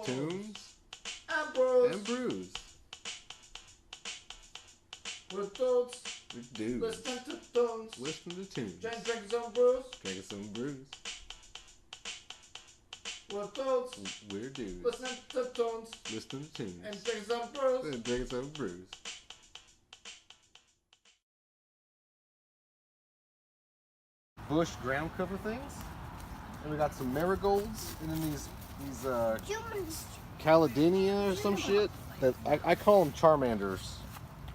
tunes and brews. and brews. We're dudes. We're dudes. Listen to tunes. Listen to tunes. Drinking some brews. Drinking some brews. We're dudes. We're dudes. Listen to tunes. Listen to tunes. And drinking some brews. And drinking some brews. Bush ground cover things. And we got some marigolds. And then these Caladenia or some shit. That I call them Charmanders.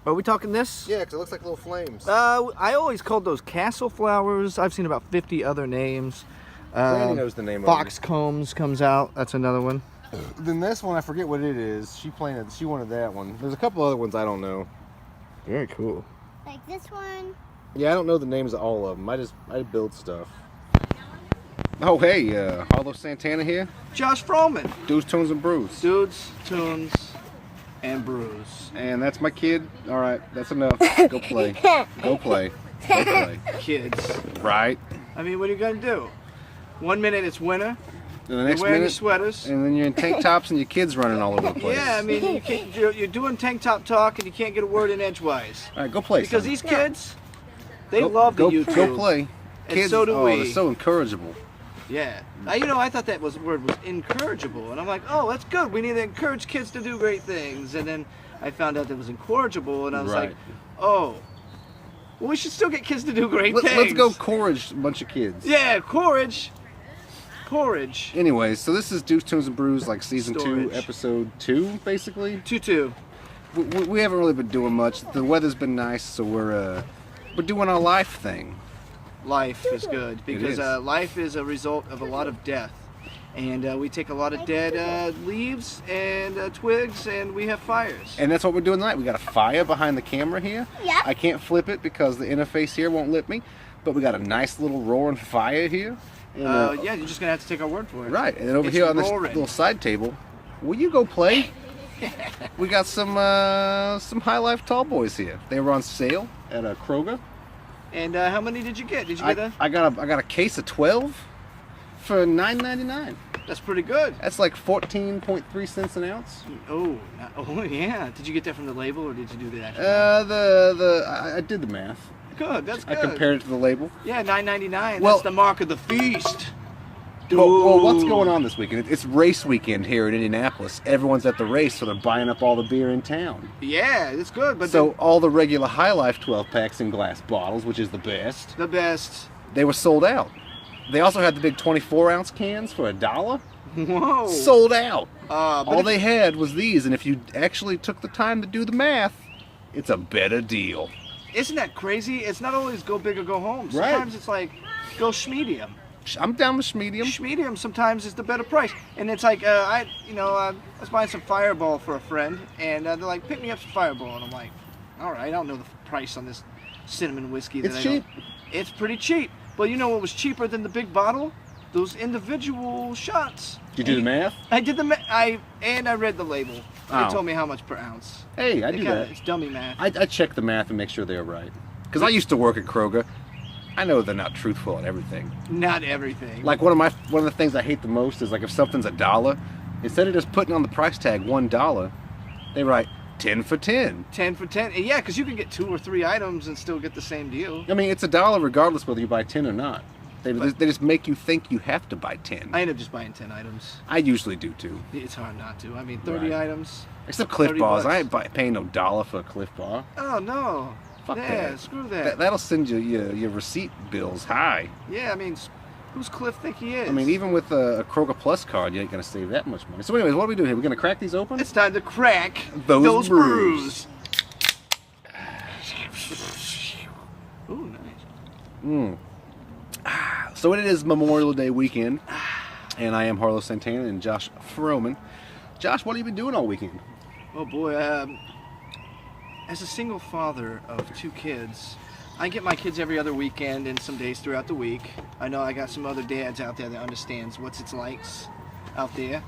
Are we talking this? Yeah, because it looks like little flames. I always called those castle flowers. I've seen about 50 other names. Brandy knows the name Fox of combs comes out. That's another one. them. Then this one, I forget what it is. She wanted that one. There's a couple other ones I don't know. Very cool. Like this one. Yeah, I don't know the names of all of them. I build stuff. Oh, hey, Harlos Santana here. Josh Froman. Dudes, Tunes, and Brews. Dudes, tunes, and brews. And that's my kid. All right, that's enough. Go play. Go play. Go play. Kids. Right. I mean, what are you gonna do? 1 minute it's winter. And the next You're wearing your minute, sweaters. and then you're in tank tops and your kids running all over the place. Yeah, I mean, you're doing tank top talk and you can't get a word in edgewise. All right, go play. Because son. these kids, they love the YouTube. Go play. And Kids, so do we. They're so encourageable. Yeah. I thought that word was incorrigible. And I'm like, oh, that's good. We need to encourage kids to do great things. And then I found out that it was incorrigible. And I was like, oh, well, we should still get kids to do great things. Let's go courage a bunch of kids. Yeah, courage. Courage. Anyways, so this is Dudes, Tunes, and Brews, like season Storage. 2, episode 2, basically. 2-2. We haven't really been doing much. The weather's been nice, so we're doing our life thing. Life is good because is. life is a result of a lot of death. And we take a lot of dead leaves and twigs and we have fires. And that's what we're doing tonight. We got a fire behind the camera here. Yeah. I can't flip it because the interface here won't let me. But we got a nice little roaring fire here. And, yeah, you're just going to have to take our word for it. right. And then over It's here on this roaring. little side table, will you go play? We got some High Life Tall Boys here. They were on sale at Kroger. And how many did you get? Did you get a? I got a case of 12 for $9.99. That's pretty good. That's like 14.3 cents an ounce. Oh, yeah. Did you get that from the label or did you do the actual? I did the math. Good. That's good. I compared it to the label. Yeah, $9.99. Well- That's the mark of the feast. Well, what's going on this weekend? It's race weekend here in Indianapolis. Everyone's at the race, so they're buying up all the beer in town. Yeah, it's good. But So all the regular High Life 12 packs in glass bottles, which is the best, the best. they were sold out. They also had the big 24-ounce cans for $1. Whoa. Sold out. But All if- they had was these, and if you actually took the time to do the math, it's a better deal. Isn't that crazy? It's not always go big or go home. Right. Sometimes it's like go schmedium. I'm down with medium. Schmedium sometimes is the better price. And it's like, I was buying some Fireball for a friend, and they're like, pick me up some Fireball. And I'm like, all right, I don't know the price on this cinnamon whiskey. It's cheap. It's pretty cheap. But you know what was cheaper than the big bottle? Those individual shots. Did you do the math? I did the math. I read the label. Oh. They told me how much per ounce. Hey, I do that. It's dummy math. I check the math and make sure they're right. Because I used to work at Kroger. I know they're not truthful in everything. Not everything. Like one of the things I hate the most is like if something's $1, instead of just putting on the price tag $1, they write 10 for 10. 10 for 10. Yeah, because you can get 2 or 3 items and still get the same deal. I mean, it's $1 regardless whether you buy 10 or not. They just make you think you have to buy 10. I end up just buying 10 items. I usually do too. It's hard not to. I mean, 30 Right. items. Except Cliff 30 Bars. bucks. I ain't paying no $1 for a Cliff Bar. Oh, no. Fuck yeah, that. screw that. That'll send you your receipt bills high. Yeah, I mean, who's Cliff think he is? I mean, even with a Kroger Plus card, you ain't gonna save that much money. So anyways, what are we doing here? We're gonna crack these open? It's time to crack Those brews. Ooh, nice. So it is Memorial Day weekend, and I am Harlos Santana and Josh Froman. Josh, what have you been doing all weekend? Oh, boy. As a single father of 2 kids, I get my kids every other weekend and some days throughout the week. I know I got some other dads out there that understands what's its likes out there.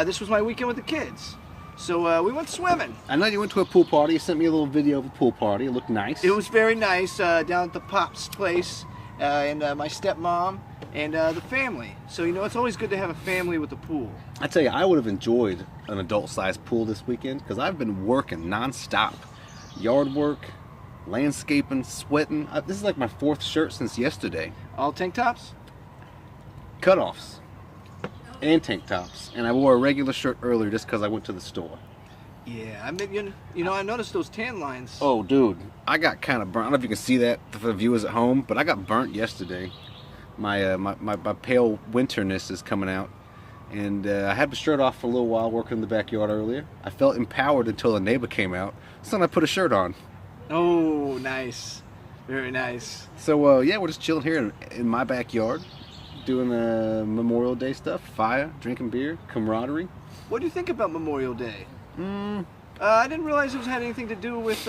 This was my weekend with the kids. So we went swimming. I know you went to a pool party. You sent me a little video of a pool party. It looked nice. It was very nice down at the Pop's place. And my stepmom and the family. So, you know, it's always good to have a family with a pool. I tell you, I would have enjoyed an adult-sized pool this weekend because I've been working non-stop. Yard work, landscaping, sweating. This is like my 4th shirt since yesterday. All tank tops? Cutoffs and tank tops. And I wore a regular shirt earlier just because I went to the store. Yeah, I mean, you know, I noticed those tan lines. Oh, dude, I got kind of burnt. I don't know if you can see that for the viewers at home, but I got burnt yesterday. My pale winterness is coming out. And I had the shirt off for a little while working in the backyard earlier. I felt empowered until a neighbor came out. So then I put a shirt on. Oh, nice. Very nice. So, yeah, we're just chilling here in my backyard. Doing Memorial Day stuff. Fire, drinking beer, camaraderie. What do you think about Memorial Day? I didn't realize it had anything to do with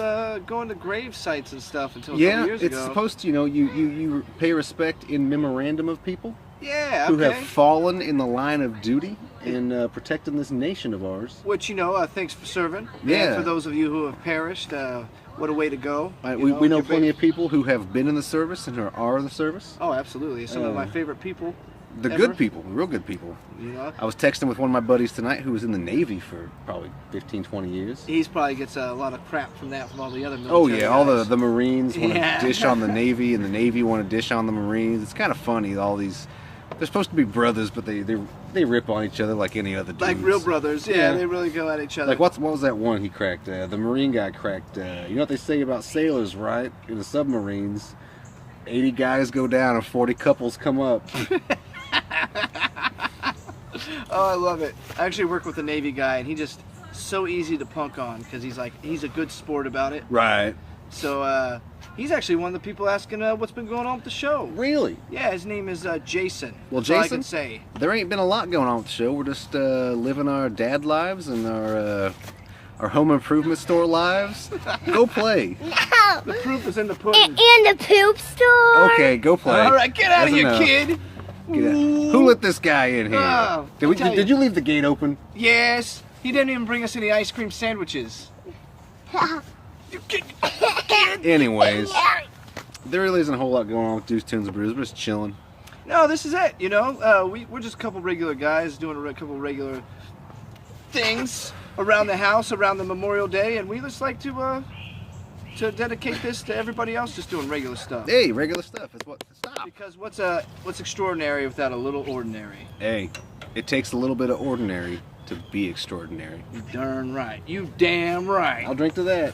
going to grave sites and stuff until a couple years ago. It's supposed to, you know, you pay respect in memorandum of people. Yeah, who have fallen in the line of duty in protecting this nation of ours. Which, you know, thanks for serving. Yeah. And for those of you who have perished, what a way to go. We know plenty of people who have been in the service and who are in the service. Oh, absolutely. Some of my favorite people. The good people, the real good people. You know? I was texting with one of my buddies tonight who was in the Navy for probably 15, 20 years. He's probably gets a lot of crap from that from all the other military Oh, yeah. guys. All the Marines want to dish on the Navy, and the Navy want to dish on the Marines. It's kind of funny, all these... They're supposed to be brothers, but they rip on each other like any other dudes. Like real brothers, yeah. They really go at each other. Like what was that one he cracked? The Marine guy cracked. You know what they say about sailors, right? In the submarines, 80 guys go down and 40 couples come up. Oh, I love it. I actually work with a Navy guy, and he just so easy to punk on because he's a good sport about it. Right. So he's actually one of the people asking what's been going on with the show. Really? Yeah, his name is Jason. Well, That's all Jason, I can say. There ain't been a lot going on with the show. We're just living our dad lives and our home improvement store lives. Go play. No. The proof is in the pudding. And the poop store. Okay, go play. All right, get out of That's here, enough. kid. Get out. Who let this guy in here? Oh, Did you leave the gate open? Yes. He didn't even bring us any ice cream sandwiches. You kid. Anyways, there really isn't a whole lot going on with Dudes, Tunes, and Brews. We're just chilling. No, this is it. You know, we're just a couple regular guys doing a couple regular things around the house, around the Memorial Day, and we just like to dedicate this to everybody else just doing regular stuff. Hey, regular stuff. It's what. Stop. Because what's extraordinary without a little ordinary? Hey, it takes a little bit of ordinary to be extraordinary. You darn right. You damn right. I'll drink to that.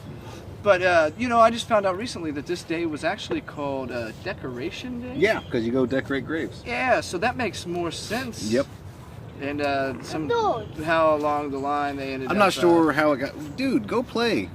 But, you know, I just found out recently that this day was actually called Decoration Day. Yeah, because you go decorate graves. Yeah, so that makes more sense. Yep. And how along the line they ended up. I'm not sure how it got. Dude, go play.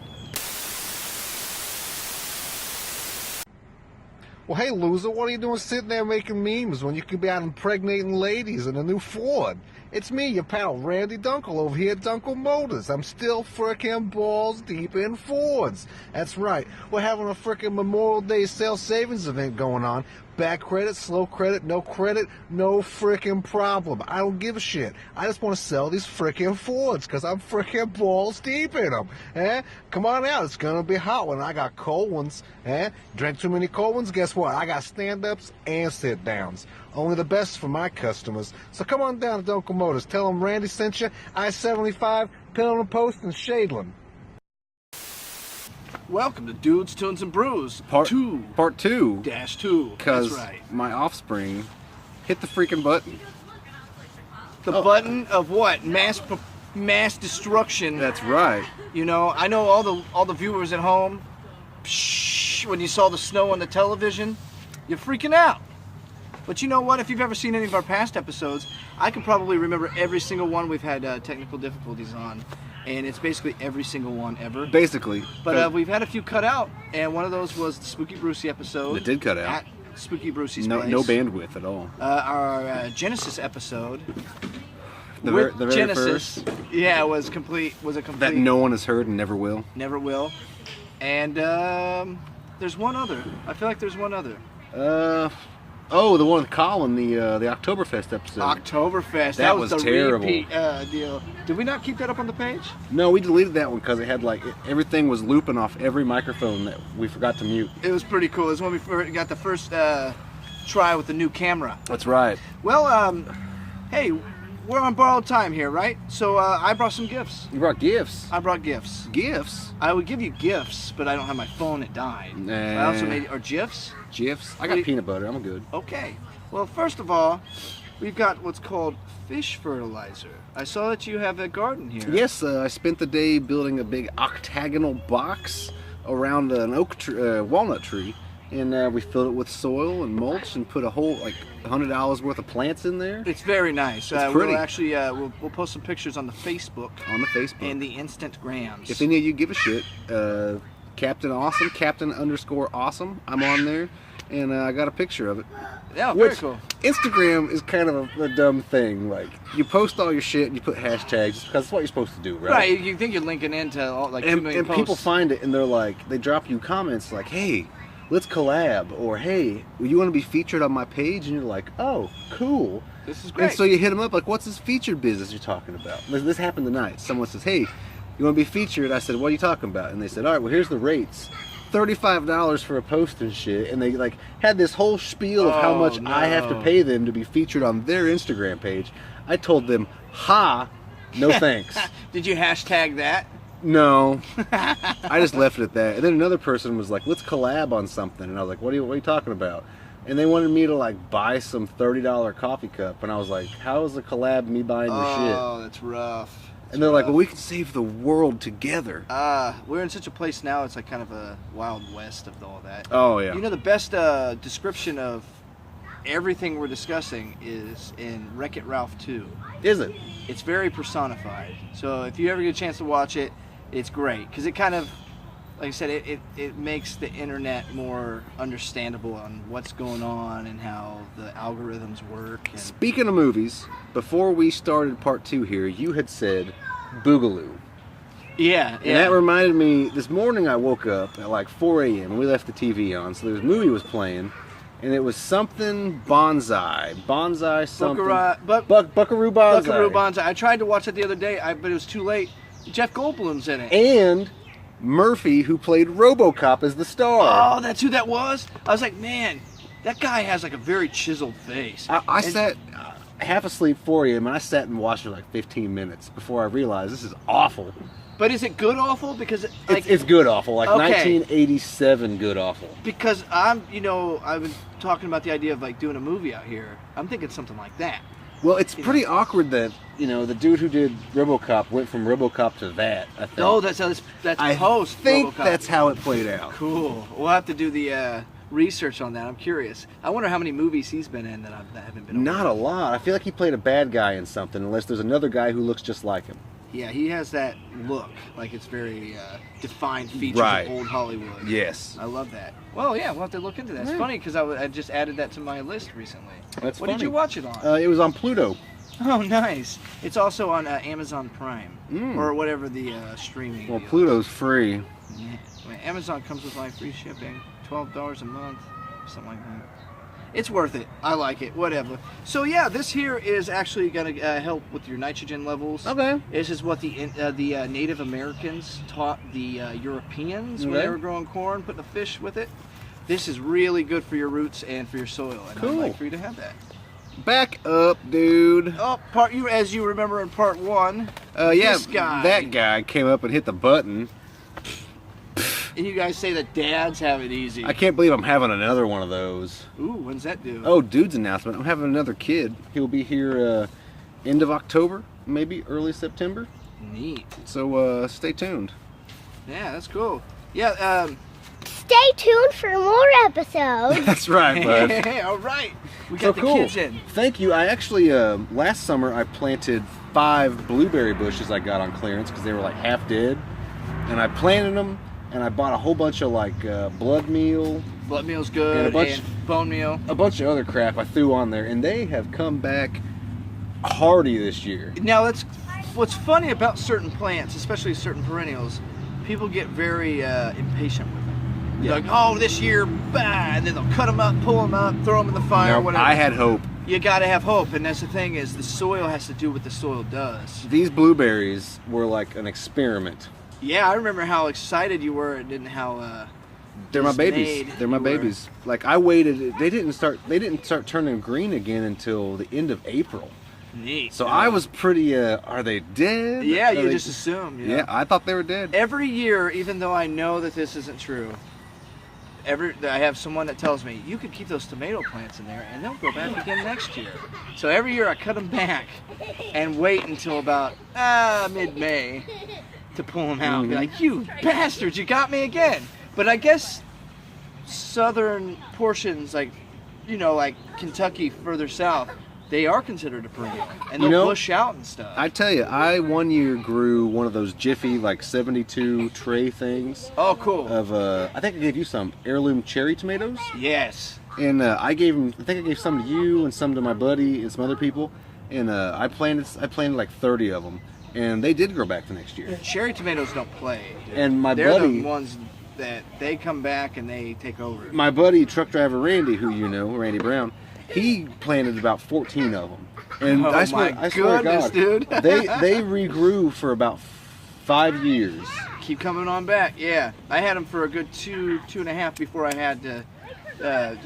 Well, hey, loser, what are you doing sitting there making memes when you could be out impregnating ladies in a new Ford? It's me, your pal, Randy Dunkle, over here at Dunkle Motors. I'm still frickin' balls deep in Fords. That's right. We're having a frickin' Memorial Day sales savings event going on. Bad credit, slow credit, no frickin' problem. I don't give a shit. I just want to sell these frickin' Fords because I'm frickin' balls deep in them. Eh? Come on out. It's going to be hot when I got cold ones. Eh? Drank too many cold ones? Guess what? I got stand-ups and sit-downs. Only the best for my customers. So come on down to Dunkle Motors. Tell them Randy sent you. I-75, Pilgrim Post, and Shadeland. Welcome to Dudes, Tunes, and Brews. Part 2. 2. -2. Because That's right. my offspring hit the freaking button. The button of what? Mass destruction. That's right. You know, I know all the viewers at home. When you saw the snow on the television, you're freaking out. But you know what? If you've ever seen any of our past episodes, I can probably remember every single one we've had technical difficulties on. And it's basically every single one ever. Basically. But we've had a few cut out, and one of those was the Spooky Brucey episode. It did cut out. At Spooky Brucey's no place. no bandwidth at all. Our Genesis episode. The with very Genesis. first. Yeah, was a complete. That no one has heard and never will. Never will. And there's one other. I feel like there's one other. Oh, the one with Colin, the Oktoberfest episode. Oktoberfest. That was the terrible. Repeat, deal. Did we not keep that up on the page? No, we deleted that one because it had everything was looping off every microphone that we forgot to mute. It was pretty cool. It was when we got the first try with the new camera. That's right. Well, hey, we're on borrowed time here, right? So I brought some gifts. You brought gifts. I brought gifts. Gifts? I would give you gifts, but I don't have my phone. It died. I also made or GIFs. GIFs? I got peanut butter. I'm good. Okay. Well, first of all, we've got what's called fish fertilizer. I saw that you have a garden here. Yes, I spent the day building a big octagonal box around an walnut tree, and we filled it with soil and mulch and put a whole like $100 worth of plants in there. It's very nice. It's pretty. We'll actually we'll post some pictures on the Facebook. On the Facebook. And the Instagrams. If any of you give a shit, Captain Awesome, Captain_Awesome, I'm on there, and I got a picture of it. Yeah, very Which, cool. Instagram is kind of a dumb thing. Like, you post all your shit and you put hashtags because that's what you're supposed to do, right? Right. You think you're linking into all, like 2 million and posts. people find it and they're like, they drop you comments like, hey, let's collab, or hey, you want to be featured on my page? And you're like, oh, cool. This is great. And so you hit them up like, what's this featured business you're talking about? This happened tonight. Someone says, hey, you want to be featured? I said, what are you talking about? And they said, all right, well, here's the rates. $35 for a post and shit, and they like had this whole spiel of how much I have to pay them to be featured on their Instagram page. I told them, no thanks. Did you hashtag that? No, I just left it at that. And then another person was like, let's collab on something, and I was like, what are you talking about? And they wanted me to like buy some $30 coffee cup, and I was like, how is a collab me buying your shit? Oh, that's rough. And they're like, well, we can save the world together. We're in such a place now, it's like kind of a wild west of all that. Oh, yeah. You know, the best description of everything we're discussing is in Wreck-It Ralph 2. Is it? It's very personified. So if you ever get a chance to watch it, it's great. Because it kind of, like I said, it makes the internet more understandable on what's going on and how the algorithms work. And Speaking of movies, before we started part 2 here, you had said Boogaloo. yeah. And that reminded me, this morning I woke up at like 4 a.m. and we left the TV on, so this movie was playing, and it was something Bonsai something. Buckaroo Banzai. Buckaroo Banzai. I tried to watch it the other day, but it was too late. Jeff Goldblum's in it. And Murphy, who played RoboCop, is the star. Oh, that's who that was? I was like, man, that guy has like a very chiseled face. I sat half asleep 4 a.m. and I sat and watched it like 15 minutes before I realized this is awful. But is it good awful? Because It's good awful, like Okay. 1987 good awful. Because I've been talking about the idea of like doing a movie out here. I'm thinking something like that. Well, it's pretty awkward that, the dude who did RoboCop went from RoboCop to that, I think. No, that's post. I think RoboCop. that's how it played out. Cool. We'll have to do the research on that. I'm curious. I wonder how many movies he's been in that haven't been. Not a lot. I feel like he played a bad guy in something, unless there's another guy who looks just like him. Yeah, he has that look. Like it's very defined features Right. of old Hollywood. Yes. I love that. Well, yeah, we'll have to look into that. It's funny because I just added that to my list recently. That's What funny. did you watch it on? It was on Pluto. Oh, nice. It's also on Amazon Prime or whatever the streaming. Well, deal Pluto's free. is. Yeah. Well, Amazon comes with like free shipping, $12 a month, something like that. It's worth it. I like it. Whatever. So yeah, this here is actually going to help with your nitrogen levels. Okay. This is what the Native Americans taught the Europeans when they Okay. were growing corn, putting a fish with it. This is really good for your roots and for your soil, and Cool. I'd like for you to have that. Back up, dude. Oh, as you remember in part 1, Yeah, this guy. that guy came up and hit the button. And you guys say that dads have it easy. I can't believe I'm having another one of those. Ooh, when's that due? Oh, dude's announcement. I'm having another kid. He'll be here end of October, maybe early September. Neat. So stay tuned. Yeah, that's cool. Yeah, Stay tuned for more episodes. That's right, bud. all right. We So got the cool. kids in. Thank you. I actually, last summer, I planted 5 blueberry bushes I got on clearance because they were like half dead. And I planted them, and I bought a whole bunch of like blood meal, Blood meal's good, And a bunch- and bone meal. a bunch of other crap I threw on there, and they have come back hardy this year. Now, what's funny about certain plants, especially certain perennials, people get very impatient with them. Yeah. Like, oh, this year, bah, and then they'll cut them up, pull them up, throw them in the fire, Now, whatever. I had hope. You gotta have hope, and that's the thing is the soil has to do what the soil does. These blueberries were like an experiment. Yeah, I remember how excited you were and how They're my babies. dismayed They're my you were. babies. Like I waited. They didn't start turning green again until the end of April. Neat. So I was pretty. Are they dead? Yeah, Are you they- just assume. Yeah, I thought they were dead. Every year, even though I know that this isn't true, I have someone that tells me you could keep those tomato plants in there and they'll grow back again next year. So every year I cut them back and wait until about mid-May to pull them out and be like, you bastards, you got me again. But I guess southern portions, like Kentucky further south, they are considered a perennial and they'll bush out and stuff. I tell you, I one year grew one of those Jiffy 72 tray things. Oh, cool. Of I think I gave you some heirloom cherry tomatoes. Yes. And I think I gave some to you and some to my buddy and some other people. And I planted like 30 of them, and they did grow back the next year. Cherry tomatoes don't play. Dude. And They're buddy, the ones that they come back and they take over. my buddy truck driver Randy, who you know, Randy Brown, he planted about 14 of them. And Oh I swear my to goodness, God, dude. they regrew for about 5 years. Keep coming on back. Yeah, I had them for a good two and a half before I had the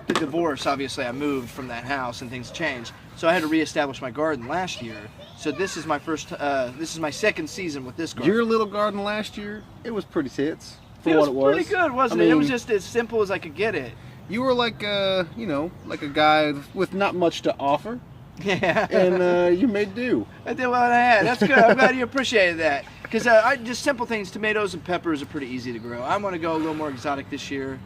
divorce. Obviously, I moved from that house and things changed, so I had to reestablish my garden last year. So this is my this is my second season with this garden. Your little garden last year, it was pretty tits for it what was it was. pretty good, wasn't I it? It mean, was just as simple as I could get it. You were like a guy with not much to offer, Yeah. and you made do. I did what I had. That's good. I'm glad you appreciated that. Because just simple things, tomatoes and peppers are pretty easy to grow. I'm going to go a little more exotic this year.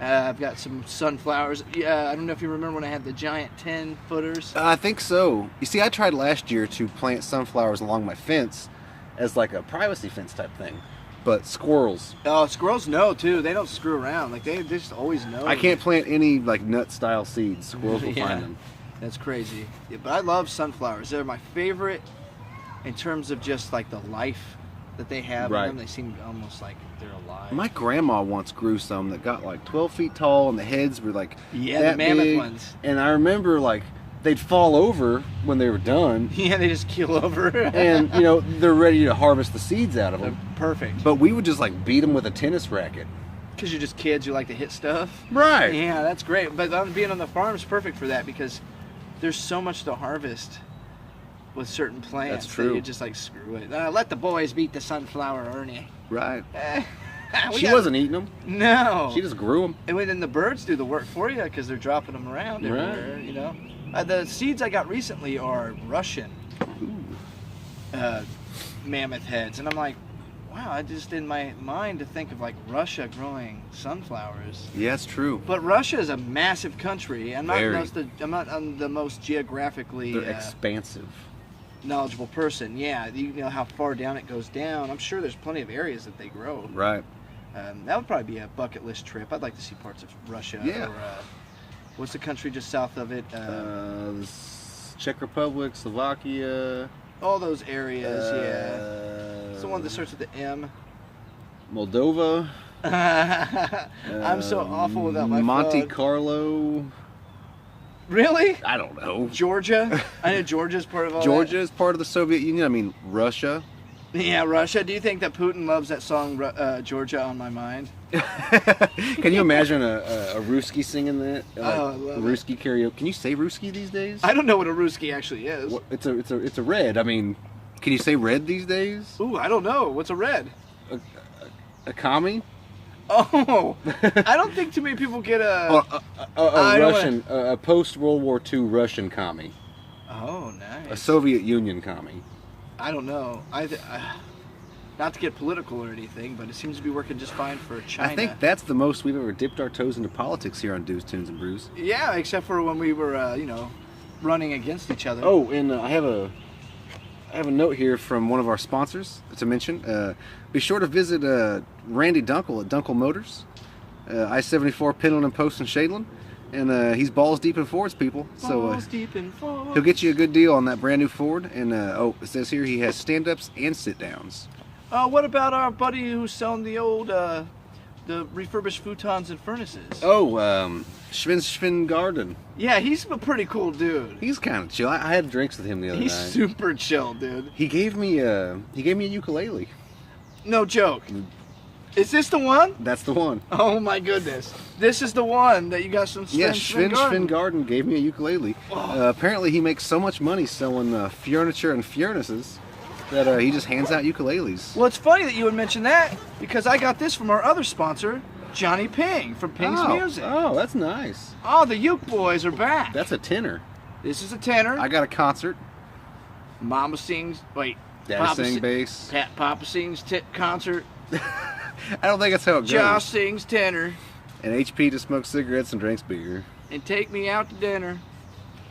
I've got some sunflowers. I don't know if you remember when I had the giant 10-footers. I think so. You see, I tried last year to plant sunflowers along my fence as like a privacy fence type thing, but squirrels. Oh, squirrels know too. They don't screw around. Like they just always know. I can't plant any like nut style seeds. Squirrels will Yeah. find them. That's crazy. Yeah, but I love sunflowers. They're my favorite in terms of just like the life that they have Right. in them. They seem almost like they're alive. My grandma once grew some that got like 12 feet tall, and the heads were like Yeah, that the mammoth big. ones. And I remember like they'd fall over when they were done, Yeah, they just keel over. and they're ready to harvest the seeds out of them. Perfect. But we would just like beat them with a tennis racket. Because you're just kids who like to hit stuff. Right. Yeah, that's great. But being on the farm is perfect for that because there's so much to harvest with certain plants. That's true. That you just like screw it. Let the boys beat the sunflower, Ernie. Right. We She got- wasn't eating them. No. She just grew them. And then the birds do the work for you because they're dropping them around Right. everywhere. The seeds I got recently are Russian mammoth heads, and I'm like, wow, I just in my mind to think of like Russia growing sunflowers. Yeah, it's true. But Russia is a massive country. I'm not Very. the most geographically They're expansive. knowledgeable person. Yeah, you know how far down it goes down. I'm sure there's plenty of areas that they grow. Right. That would probably be a bucket list trip. I'd like to see parts of Russia. Yeah. Or, what's the country just south of it? Czech Republic, Slovakia. All those areas, yeah. It's the one that starts with the M. Moldova. I'm so awful without my Monte phone. Carlo. Really? I don't know. Georgia? I know Georgia's part of all Georgia is part of the Soviet Union. I mean, Russia. that. Yeah, Russia. Do you think that Putin loves that song, Georgia on My Mind? Can you imagine a Ruski singing that? Oh, I love it. Ruski karaoke. Can you say Ruski these days? I don't know what a Ruski actually is. What- It's a red. I mean, can you say red these days? Ooh, I don't know. What's a red? A commie? Oh, I don't think too many people get a... A I don't Russian, a post World War II Russian commie, Oh, a nice. Soviet Union commie. I don't know. Not to get political or anything, but it seems to be working just fine for China. I think that's the most we've ever dipped our toes into politics here on Dudes, Tunes, and Brews. Yeah, except for when we were, running against each other. Oh, and I have a note here from one of our sponsors to mention. Be sure to visit Randy Dunkle at Dunkle Motors, I-74 Pendleton Post in Shadeland, and he's balls deep in Fords, people. Balls So deep in Ford. he'll get you a good deal on that brand new Ford. And it says here he has stand-ups and sit-downs. What about our buddy who's selling the old, the refurbished futons and furnaces? Oh, Schwinn Garden. Yeah, he's a pretty cool dude. He's kind of chill. I had drinks with him the other He's night. super chill, dude. He gave me a ukulele. No joke. Is this the one? That's the one. Oh my goodness. This is the one that you got some Yeah, Sven Sven Garden gave me a ukulele. Apparently he makes so much money selling furniture and furnaces that he just hands out ukuleles. Well, it's funny that you would mention that because I got this from our other sponsor, Johnny Ping from Ping's Music. Oh, that's nice. Oh, the Uke boys are back. That's a tenor. This is a tenor. I got a concert. Mama sings. Wait. Daddy Papa sang bass. Papa sings concert. I don't think that's how it goes. Josh sings tenor. And HP just smokes cigarettes and drinks beer. And take me out to dinner.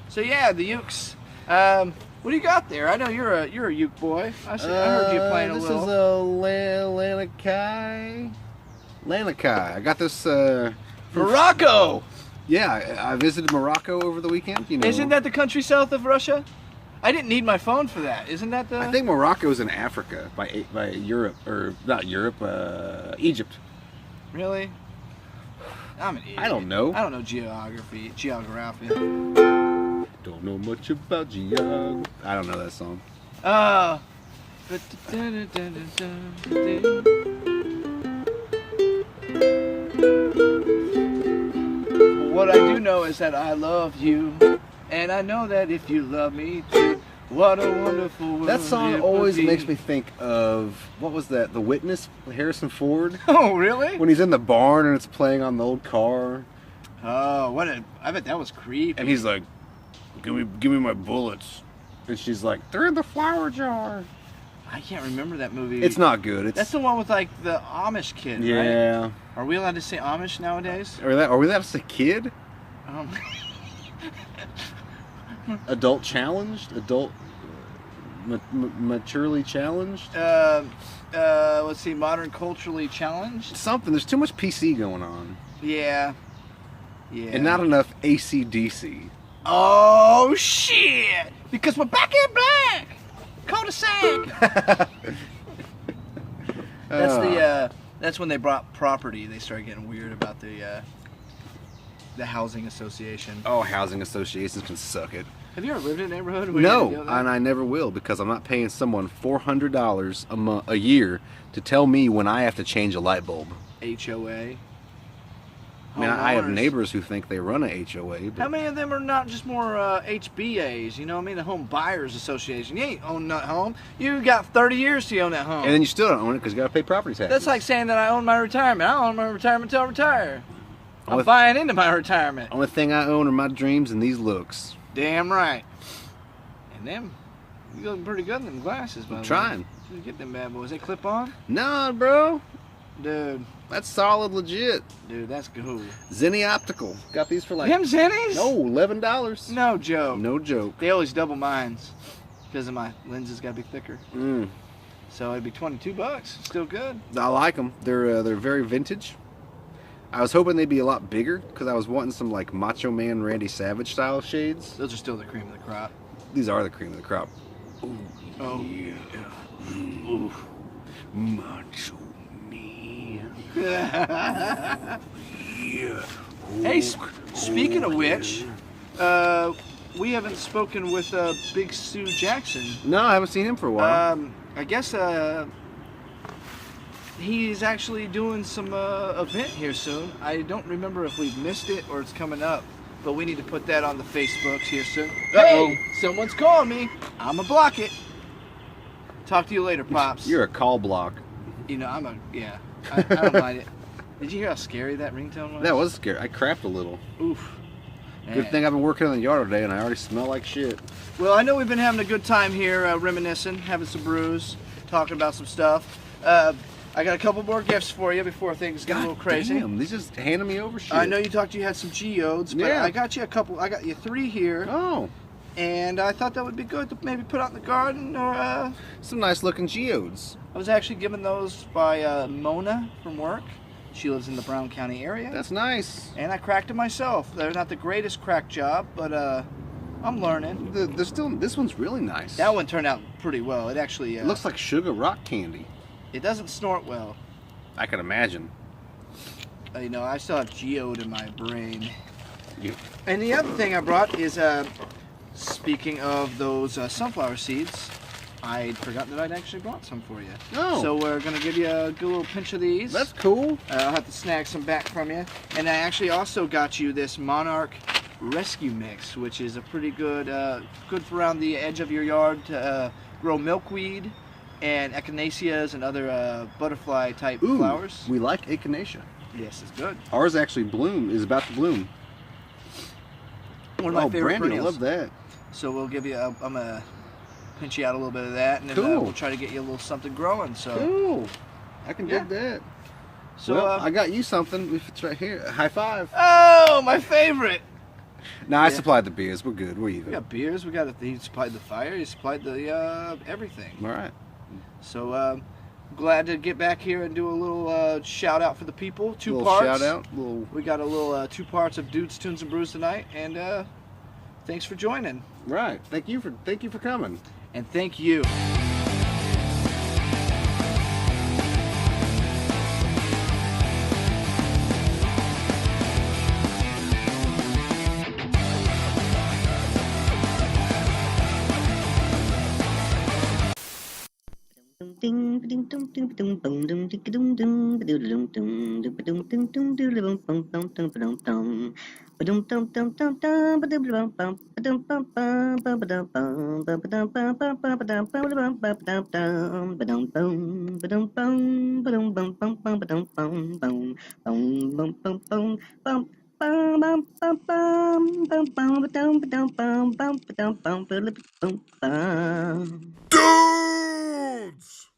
So yeah, the Ukes. What do you got there? I know you're a Uke boy. I heard you playing a this little. This is a Lanakai. I got this from Morocco. Yeah, I visited Morocco over the weekend. You know. Isn't that the country south of Russia? I didn't need my phone for that. Isn't that the? I think Morocco's in Africa by Europe, or not Europe, Egypt. Really? I'm an idiot. I don't know. I don't know geography. Don't know much about geography. I don't know that song. What I do know is that I love you, and I know that if you love me too, what a wonderful world. That song it always would be. makes me think of, what was that? The Witness, Harrison Ford. Oh, really? When he's in the barn and it's playing on the old car. Oh, I bet that was creepy. And he's like, give me my bullets. And she's like, they're in the flower jar. I can't remember that movie. It's not good. That's the one with like the Amish kid, right? Yeah. Are we allowed to say Amish nowadays? Are we allowed to say kid? Um, Adult challenged? Adult maturely challenged? let's see, modern culturally challenged? Something. There's too much PC going on. Yeah. Yeah. And not enough AC/DC. Oh, shit! Because we're back in black! Cul-de-sac! That's when they brought property. They started getting weird about the housing association. Oh, housing associations can suck it. Have you ever lived in a neighborhood where you had to No, deal with that? and I never will, because I'm not paying someone $400 a year to tell me when I have to change a light bulb. HOA. I mean, I have Homeowners. neighbors who think they run a HOA. But How many of them are not just more HBAs? You know what I mean? The Home Buyers Association. You ain't own that home. You got 30 years to own that home. And then you still don't own it because you got to pay property taxes. That's like saying that I own my retirement. I own my retirement till I retire. I'm Only- buying into my retirement. Only thing I own are my dreams and these looks. Damn right. And them, you looking pretty good in them glasses, by the way. Trying. You get them bad boys. They clip on? Nah, bro. Dude, That's solid, legit. that's cool. Zenny Optical. Got these for like... Them Zennies? No, $11. No joke. No joke. They always double mines because of my lenses got to be thicker. Mm. So it'd be $22. Still good. I like them. They're very vintage. I was hoping they'd be a lot bigger because I was wanting some like Macho Man Randy Savage style shades. Those are still the cream of the crop. These are the cream of the crop. Oh. Ooh. Macho Man. Yeah. Hey, speaking of which, we haven't spoken with Big Sue Jackson. No, I haven't seen him for a while. I guess he's actually doing some event here soon. I don't remember if we've missed it or it's coming up, but we need to put that on the Facebooks here soon. Hey, someone's calling me. I'ma block it. Talk to you later, Pops. You're a call block. You know, I don't mind it. Did you hear how scary that ringtone was? That was scary. I crapped a little. Oof. Good Man. thing I've been working in the yard all day and I already smell like shit. Well, I know we've been having a good time here, reminiscing, having some brews, talking about some stuff. I got a couple more gifts for you before things get a little crazy. Damn, these just handing me over shit. I know you had some geodes, but Yeah. I got you a couple. I got you 3 here, Oh, and I thought that would be good to maybe put out in the garden. Or some nice looking geodes. I was actually given those by Mona from work. She lives in the Brown County area. That's nice. And I cracked them myself. They're not the greatest crack job, but I'm learning. This one's really nice. That one turned out pretty well. It actually It looks like sugar rock candy. it doesn't snort well. I can imagine. You know, I still have geode in my brain. You- And the other thing I brought is, speaking of those sunflower seeds, I'd forgotten that I'd actually brought some for you. Oh. So we're gonna give you a good little pinch of these. That's cool. I'll have to snag some back from you. And I actually also got you this Monarch Rescue Mix, which is a pretty good, good for around the edge of your yard to grow milkweed and echinaceas and other butterfly type Ooh, flowers. we like echinacea. Yes, it's good. Ours actually is about to bloom. One of my favorite Brandy, I perennials. love that. So we'll give you, I'm gonna pinch you out a little bit of that, and then Cool. we'll try to get you a little something growing. So, Cool. I can Yeah. dig that. so Well, I got you something. If it's right here, high five. oh, my favorite. Nah, I Yeah. supplied the beers. We're good. We're We even. got beers. We got he supplied the fire. He supplied the everything. All right. So glad to get back here and do a little shout out for the people. Two Little parts. shout out. Little. We got a little 2 parts of Dudes, Tunes, and Brews tonight, and thanks for joining. Right. Thank you for coming. And thank you. Ding ding dum dum dum dum dum ding dum dum dum dum dum dum dum dum dum bum bum dum dum dum dum dum dum dum dum dum bum dum bum bum bum dum bum bum dum bum bum bum dum bum bum dum dum dum bum bum bum bum bum bum bum dum bum bum bum bum bum bum bum bum bum bum bum bum dum dum bum bum dum bum bum bum. Dudes!